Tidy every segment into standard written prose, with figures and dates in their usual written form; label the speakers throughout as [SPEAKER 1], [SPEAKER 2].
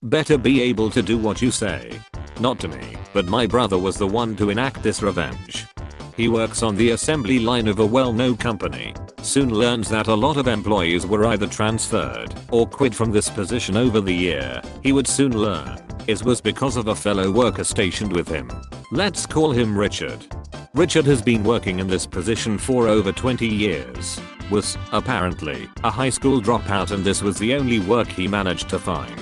[SPEAKER 1] Better be able to do what you say. Not to me, but my brother was the one to enact this revenge. He works on the assembly line of a well-known company. Soon learns that a lot of employees were either transferred or quit from this position over the year. He would soon learn it was because of a fellow worker stationed with him. Let's call him Richard. Richard has been working in this position for over 20 years. Was, apparently, a high school dropout, and this was the only work he managed to find.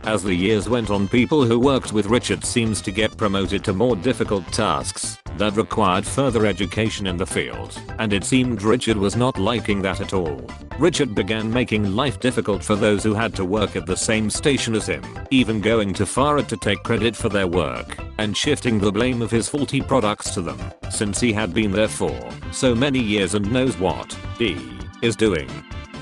[SPEAKER 1] As the years went on, people who worked with Richard seems to get promoted to more difficult tasks that required further education in the field, and it seemed Richard was not liking that at all. Richard began making life difficult for those who had to work at the same station as him, even going too far to take credit for their work, and shifting the blame of his faulty products to them, since he had been there for so many years and knows what he is doing.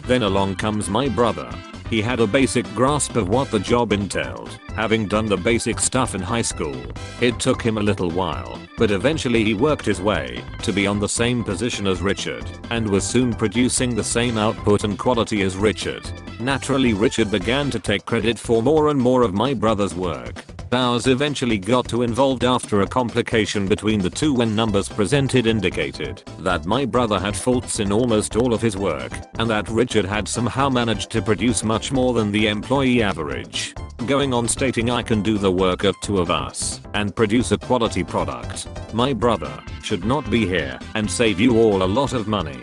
[SPEAKER 1] Then along comes my brother. He had a basic grasp of what the job entailed, having done the basic stuff in high school. It took him a little while, but eventually he worked his way to be on the same position as Richard, and was soon producing the same output and quality as Richard. Naturally, Richard began to take credit for more and more of my brother's work. Bowers eventually got too involved after a complication between the two when numbers presented indicated that my brother had faults in almost all of his work, and that Richard had somehow managed to produce much more than the employee average. Going on stating, "I can do the work of two of us and produce a quality product. My brother should not be here and save you all a lot of money."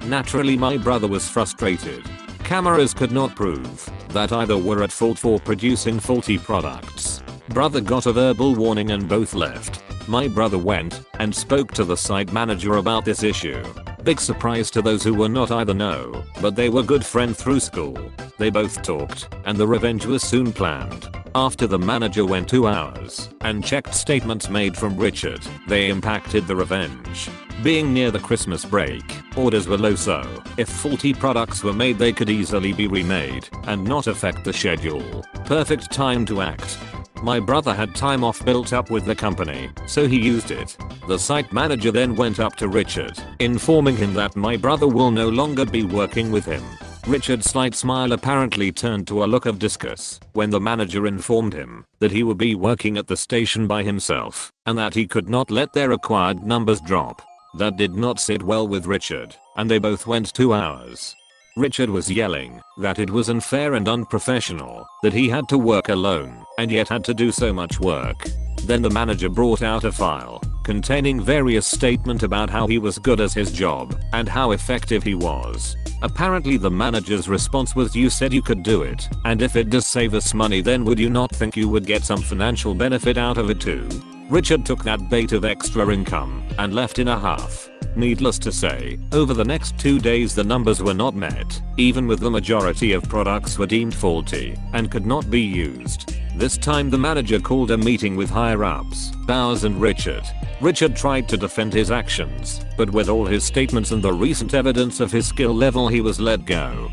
[SPEAKER 1] Naturally, my brother was frustrated. Cameras could not prove that either were at fault for producing faulty products. Brother got a verbal warning and both left. My brother went and spoke to the site manager about this issue. Big surprise to those who were not either know, but they were good friends through school. They both talked, and the revenge was soon planned. After the manager went 2 hours and checked statements made from Richard, they impacted the revenge. Being near the Christmas break, orders were low, so if faulty products were made, they could easily be remade and not affect the schedule. Perfect time to act. My brother had time off built up with the company, so he used it. The site manager then went up to Richard, informing him that my brother will no longer be working with him. Richard's slight smile apparently turned to a look of disgust when the manager informed him that he would be working at the station by himself, and that he could not let their required numbers drop. That did not sit well with Richard, and they both went 2 hours. Richard was yelling that it was unfair and unprofessional that he had to work alone and yet had to do so much work. Then the manager brought out a file containing various statements about how he was good at his job and how effective he was. Apparently the manager's response was, "You said you could do it, and if it does save us money, then would you not think you would get some financial benefit out of it too?" Richard took that bait of extra income and left in a huff. Needless to say, over the next 2 days the numbers were not met, even with the majority of products were deemed faulty and could not be used. This time the manager called a meeting with higher-ups, Bowers and Richard. Richard tried to defend his actions, but with all his statements and the recent evidence of his skill level, he was let go.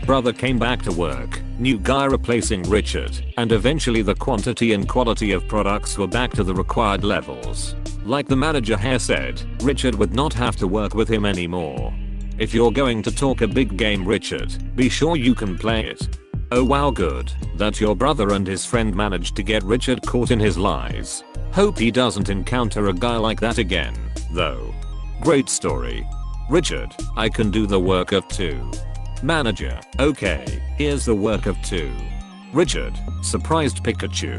[SPEAKER 1] Brother came back to work, new guy replacing Richard, and eventually the quantity and quality of products were back to the required levels. Like the manager here said, Richard would not have to work with him anymore. If you're going to talk a big game, Richard, be sure you can play it. Oh wow, good that your brother and his friend managed to get Richard caught in his lies. Hope he doesn't encounter a guy like that again, though. Great story. Richard, "I can do the work of two." Manager, "Okay, here's the work of two." Richard, surprised Pikachu,